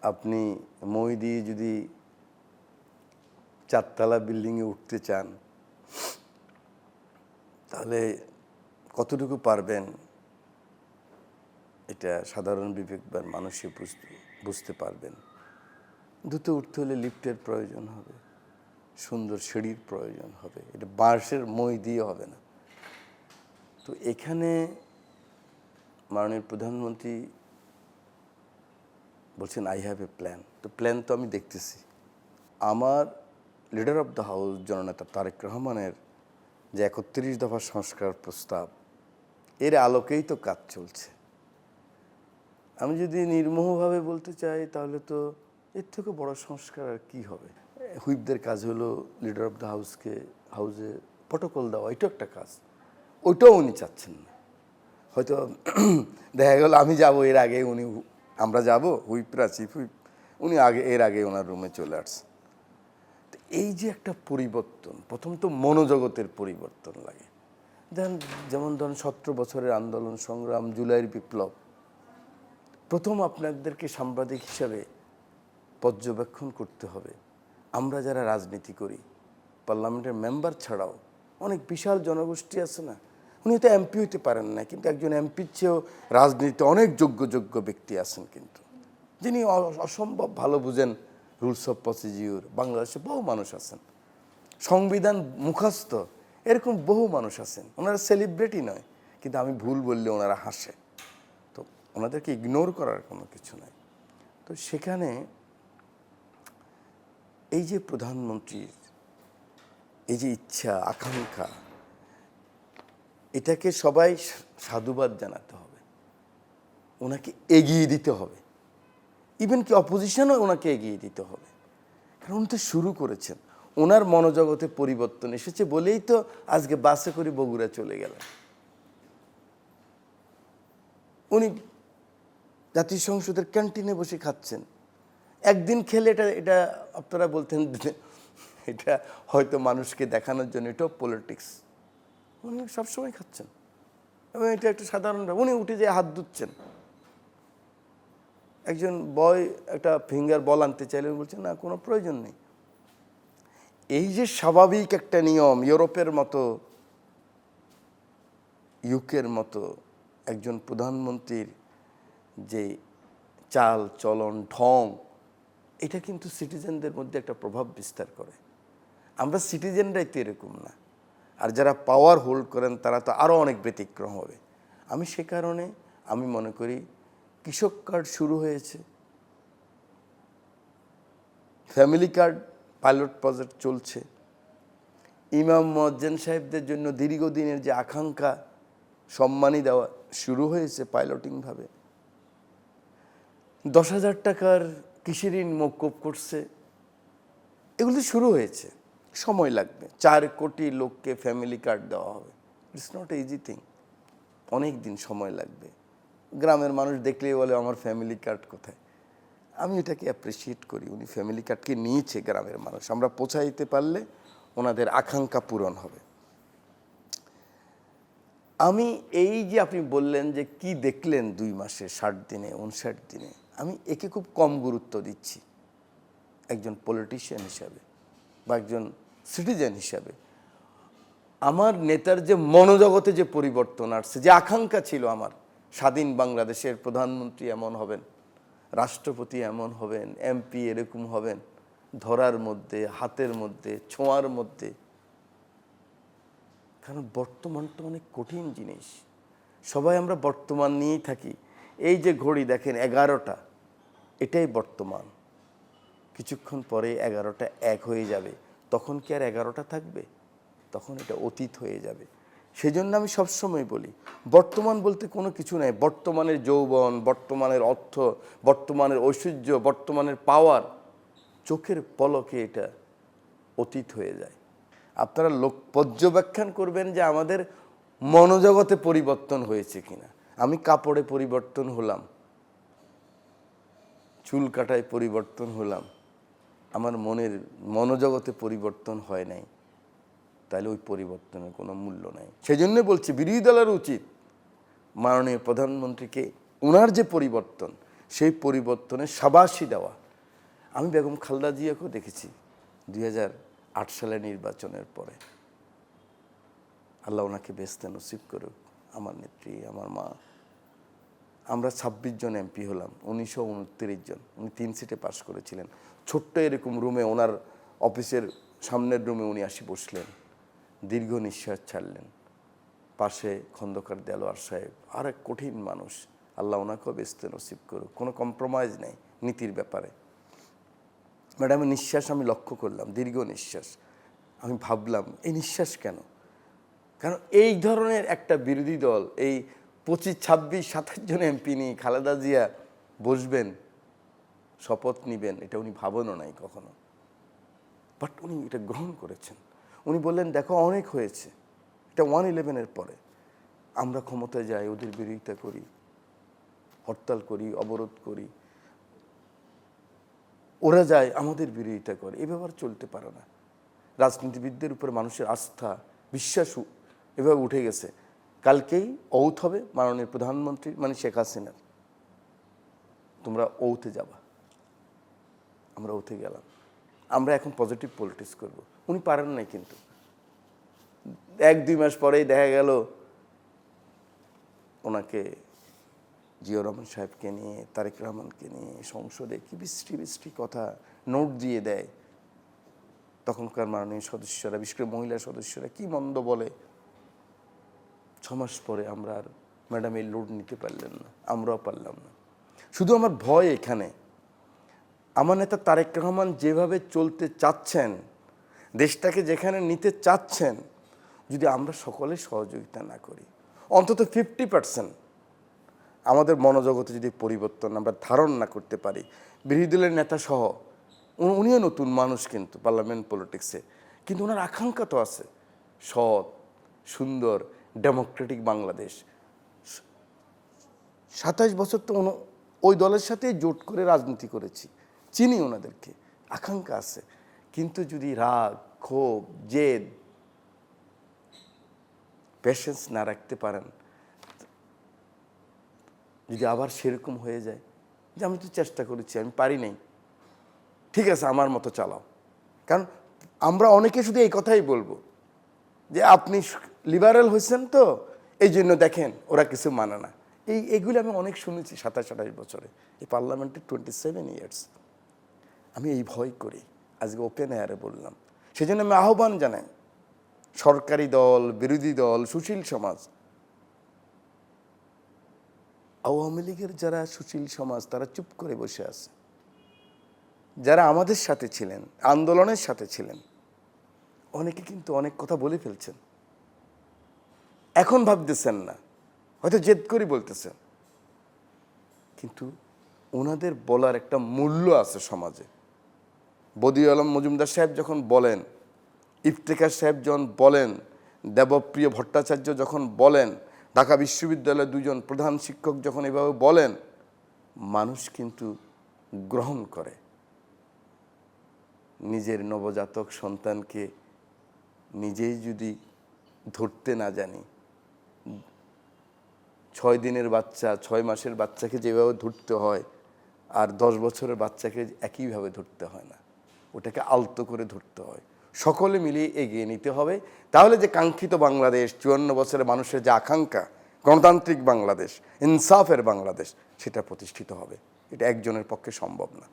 আপনি মই দিয়ে যদি 4 তলা বিল্ডিংয়ে উঠতে চান তাহলে কতটুকু পারবেন এটা সাধারণ বিবেকবান মানুষই বুঝতে পারবেন। দ্রুত উঠতে হলে লিফটের প্রয়োজন হবে, সুন্দর সিঁড়ির প্রয়োজন হবে, এটা বাঁশের মই দিয়ে হবে না। তো এখানে মাননীয় প্রধানমন্ত্রী বলছেন আই হ্যাভ এ প্ল্যান। তো প্ল্যান তো আমি দেখতেছি। আমার লিডার অফ দ্য হাউস জননেতা তারেক রহমানের যে 31 দফা সংস্কার প্রস্তাব, এর আলোকেই তো কাজ চলছে। আমি যদি নির্মোহভাবে বলতে চাই তাহলে তো এর থেকে বড় সংস্কার আর কী হবে। হুইপদের কাজ হলো লিডার অফ দ্য হাউসে প্রটোকল দেওয়া, এটাও একটা কাজ, ওইটাও উনি চাচ্ছেন না। হয়তো দেখা গেল আমি যাব, এর আগে আমরা যাব, হুইপরা চিফ হুইপ উনি এর আগে ওনার রুমে চলে আসছেন। তো এই যে একটা পরিবর্তন, প্রথম তো মনোজগতের পরিবর্তন লাগে। যেমন ধরুন 17 বছরের আন্দোলন সংগ্রাম, জুলাইয়ের বিপ্লব, প্রথম আপনাদেরকে সাংবাদিক হিসাবে পর্যবেক্ষণ করতে হবে। আমরা যারা রাজনীতি করি, পার্লামেন্টের মেম্বার ছাড়াও অনেক বিশাল জনগোষ্ঠী আছে না, উনি তো এমপি হইতে পারেন না, কিন্তু একজন এমপির চেয়েও রাজনীতিতে অনেক যোগ্য ব্যক্তি আছেন, কিন্তু যিনি অসম্ভব ভালো বুঝেন রুলস অফ প্রসিডিউর। বাংলাদেশে বহু মানুষ আছেন, সংবিধান মুখস্থ, এরকম বহু মানুষ আছেন। ওনারা সেলিব্রিটি নয়, কিন্তু আমি ভুল বললে ওনারা হাসে। তো ওনাদেরকে ইগনোর করার কোনো কিছু নাই। তো সেখানে এই যে প্রধানমন্ত্রীর এই যে ইচ্ছা, আকাঙ্ক্ষা, এটাকে সবাই সাধুবাদ জানাতে হবে, ওনাকে এগিয়ে দিতে হবে। ইভেন কি অপোজিশনও ওনাকে এগিয়ে দিতে হবে, কারণ উনি তো শুরু করেছেন। ওনার মনোজগতে পরিবর্তন এসেছে বলেই তো আজকে বাসে করে বগুড়া চলে গেলেন। উনি জাতীয় সংসদের ক্যান্টিনে বসে খাচ্ছেন। একদিন খেলে এটা আপনারা বলতেন এটা হয়তো মানুষকে দেখানোর জন্য, এটাও পলিটিক্স। উনি সবসময় খাচ্ছেন এবং এটা একটা সাধারণ, উনি উঠে যেয়ে হাত ধুচ্ছেন। একজন বয় একটা ফিঙ্গার বল আনতে চাইলে বলছেন না, কোনো প্রয়োজন নেই। এই যে স্বাভাবিক একটা নিয়ম, ইউরোপের মতো, ইউকের মতো একজন প্রধানমন্ত্রীর যে চাল চলন ঢং, এটা কিন্তু সিটিজেনদের মধ্যে একটা প্রভাব বিস্তার করে। আমরা সিটিজেনরাই তো এরকম না, আর যারা পাওয়ার হোল্ড করেন তারা তো আরও অনেক ব্যতিক্রম হবে। সে কারণে আমি মনে করি কৃষক কার্ড শুরু হয়েছে, ফ্যামিলি কার্ড পাইলট প্রজেক্ট চলছে, ইমাম মুয়াজ্জিন সাহেবদের জন্য দীর্ঘদিনের যে আকাঙ্ক্ষা সম্মানী দেওয়া শুরু হয়েছে পাইলটিংভাবে। 10,000 টাকার কৃষি ঋণ মওকুফ করছে, এগুলো শুরু হয়েছে। সময় লাগবে, 4 কোটি লোককে ফ্যামিলি কার্ড দেওয়া হবে। ইটস নট ইজি থিং, অনেক দিন সময় লাগবে। গ্রামের মানুষ দেখলেই বলে আমার ফ্যামিলি কার্ড কোথায়। আমি এটাকে অ্যাপ্রিসিয়েট করি, উনি ফ্যামিলি কার্ডকে নিয়েছে গ্রামের মানুষ। আমরা পৌঁছাইতে পারলে ওনাদের আকাঙ্ক্ষা পূরণ হবে। আমি এই যে আপনি বললেন যে কি দেখলেন 2 মাসে, 60 দিনে, 59 দিনে, আমি একে খুব কম গুরুত্ব দিচ্ছি একজন পলিটিশিয়ান হিসাবে বা একজন সিটিজেন হিসাবে। আমার নেতার যে মনোজগতে যে পরিবর্তন আসছে, যে আকাঙ্ক্ষা ছিল আমার, স্বাধীন বাংলাদেশের প্রধানমন্ত্রী এমন হবেন, রাষ্ট্রপতি এমন হবেন, এমপি এরকম হবেন, ধরার মধ্যে, হাতের মধ্যে, ছোঁয়ার মধ্যে। কারণ বর্তমানটা অনেক কঠিন জিনিস, সবাই আমরা বর্তমান নিয়েই থাকি। এই যে ঘড়ি দেখেন 11টা, এটাই বর্তমান। কিছুক্ষণ পরে 11টা 1 হয়ে যাবে, তখন কি আর 11টা থাকবে? তখন এটা অতীত হয়ে যাবে। সেজন্য আমি সবসময় বলি বর্তমান বলতে কোনো কিছু নাই। বর্তমানের যৌবন, বর্তমানের অর্থ, বর্তমানের ঐশ্বর্য, বর্তমানের পাওয়ার, চোখের পলকে এটা অতীত হয়ে যায়। আপনারা পর্যবেক্ষণ করবেন যে আমাদের মনোজগতে পরিবর্তন হয়েছে কিনা। আমি কাপড়ে পরিবর্তন হলাম, চুল কাটায় পরিবর্তন হলাম, আমার মনোজগতে পরিবর্তন হয় নাই, তাহলে ওই পরিবর্তনের কোনো মূল্য নাই। সেই জন্য বলছি বিরোধী দলের উচিত মাননীয় প্রধানমন্ত্রীকে ওনার যে পরিবর্তন সেই পরিবর্তনে শাবাশি দেওয়া। আমি বেগম খালেদা জিয়াকেও দেখেছি 2008 সালের নির্বাচনের পরে। আল্লাহ ওনাকে বেহেশতে নসিব করুক, আমার নেত্রী, আমার মা। আমরা 26 জন এমপি হলাম, 1929 জন। উনি 3 সিটে পাশ করেছিলেন। ছোট্ট এরকম রুমে, ওনার অফিসের সামনের রুমে উনি আসি বসলেন, দীর্ঘ নিঃশ্বাস ছাড়লেন। পাশে খন্দকার দেলোয়ার সাহেব, আর এক কঠিন মানুষ। আল্লাহ ওনাকেও বেহেশতে নসিব করুক। কোনো কম্প্রোমাইজ নেই নীতির ব্যাপারে। ম্যাডামের নিঃশ্বাস আমি লক্ষ্য করলাম, দীর্ঘ নিঃশ্বাস। আমি ভাবলাম এই নিঃশ্বাস কেন? কারণ এই ধরনের একটা বিরোধী দল, এই 25, 26, 27 জন এমপি নিয়ে খালেদা জিয়া বসবেন, শপথ নিবেন, এটা উনি ভাবনও নাই কখনো। বাট উনি এটা গ্রহণ করেছেন। উনি বললেন দেখো অনেক হয়েছে, এটা 1/11-এর পরে। আমরা ক্ষমতায় যাই, ওদের বিরোধিতা করি, হরতাল করি, অবরোধ করি, ওরা যায় আমাদের বিরোধিতা করে। এ ব্যাপার চলতে পারে না। রাজনীতিবিদদের উপরে মানুষের আস্থা, বিশ্বাস এভাবে উঠে গেছে। কালকেই ঔথ হবে মাননীয় প্রধানমন্ত্রী মানে শেখ হাসিনার, তোমরা ঔথে যাবা। আমরা ঔথে গেলাম। আমরা এখন পজিটিভ পলিটিক্স করব। উনি পারেন নাই, কিন্তু 1-2 মাস পরেই দেখা গেল ওনাকে, জিয়াউর রহমান সাহেবকে নিয়ে, তারেক রহমানকে নিয়ে সংসদে কি বৃষ্টি বৃষ্টি কথা নোট দিয়ে দেয়। তখনকার মাননীয় সদস্যরা, বিশেষ করে মহিলা সদস্যরা কি মন্দ বলে। 6 মাস পরে আমরা আর ম্যাডাম এই লোড নিতে পারলেন না, আমরাও পারলাম না। শুধু আমার ভয় এখানে, আমার নেতা তারেক রহমান যেভাবে চলতে চাচ্ছেন, দেশটাকে যেখানে নিতে চাচ্ছেন, যদি আমরা সকলে সহযোগিতা না করি, অন্তত 50% আমাদের মনোজগতে যদি পরিবর্তন আমরা ধারণ না করতে পারি, বিরোধী দলের নেতা সহ, উনিও নতুন মানুষ কিন্তু পার্লামেন্ট পলিটিক্সে, কিন্তু ওনার আকাঙ্ক্ষা তো আছে সৎ, সুন্দর, ডেমোক্রেটিক বাংলাদেশ। 27 বছর তো ওই দলের সাথেই জোট করে রাজনীতি করেছি, চিনি ওনাদেরকে, আকাঙ্ক্ষা আছে। কিন্তু যদি রাগ, ক্ষোভ, জেদ, পেশেন্স না রাখতে পারেন, যদি আবার সেরকম হয়ে যায় যে আমি তো চেষ্টা করেছি, আমি পারি নাই, ঠিক আছে আমার মতো চালাও। কারণ আমরা অনেকে শুধু এই কথাই বলবো যে আপনি লিবারেল হয়েছেন তো এই জন্য দেখেন ওরা কিছু মানে না। এইগুলো আমি অনেক শুনেছি 27-28 বছরে, এই পার্লামেন্টে 27 ইয়ার্স। আমি এই ভয় করি, আজকে ওপেন এয়ারে বললাম। সেই জন্য আমি আহ্বান জানাই সরকারি দল, বিরোধী দল, সুশীল সমাজ, আওয়ামী লীগের যারা সুশীল সমাজ তারা চুপ করে বসে আছে, যারা আমাদের সাথে ছিলেন, আন্দোলনের সাথে ছিলেন, অনেকে কিন্তু অনেক কথা বলে ফেলছেন, এখন ভাবতেছেন না, হয়তো জেদ করে বলতেছেন, কিন্তু ওনাদের বলার একটা মূল্য আছে সমাজে। বদিউল আলম মজুমদার সাহেব যখন বলেন, ইফতেখার সাহেব যখন বলেন, দেবপ্রিয় ভট্টাচার্য যখন বলেন, ঢাকা বিশ্ববিদ্যালয়ের 2 জন প্রধান শিক্ষক যখন এভাবে বলেন, মানুষ কিন্তু গ্রহণ করে। নিজের নবজাতক সন্তানকে নিজেই যদি ধরতে না জানি, 6 দিনের বাচ্চা, 6 মাসের বাচ্চাকে যেভাবে ধরতে হয়, আর 10 বছরের বাচ্চাকে একইভাবে ধরতে হয় না, ওটাকে আলতো করে ধরতে হয়। সকলে মিলিয়ে এগিয়ে নিতে হবে, তাহলে যে কাঙ্ক্ষিত বাংলাদেশ, 54 বছরের মানুষের যে আকাঙ্ক্ষা, গণতান্ত্রিক বাংলাদেশ, ইনসাফের বাংলাদেশ, সেটা প্রতিষ্ঠিত হবে। এটা একজনের পক্ষে সম্ভব না।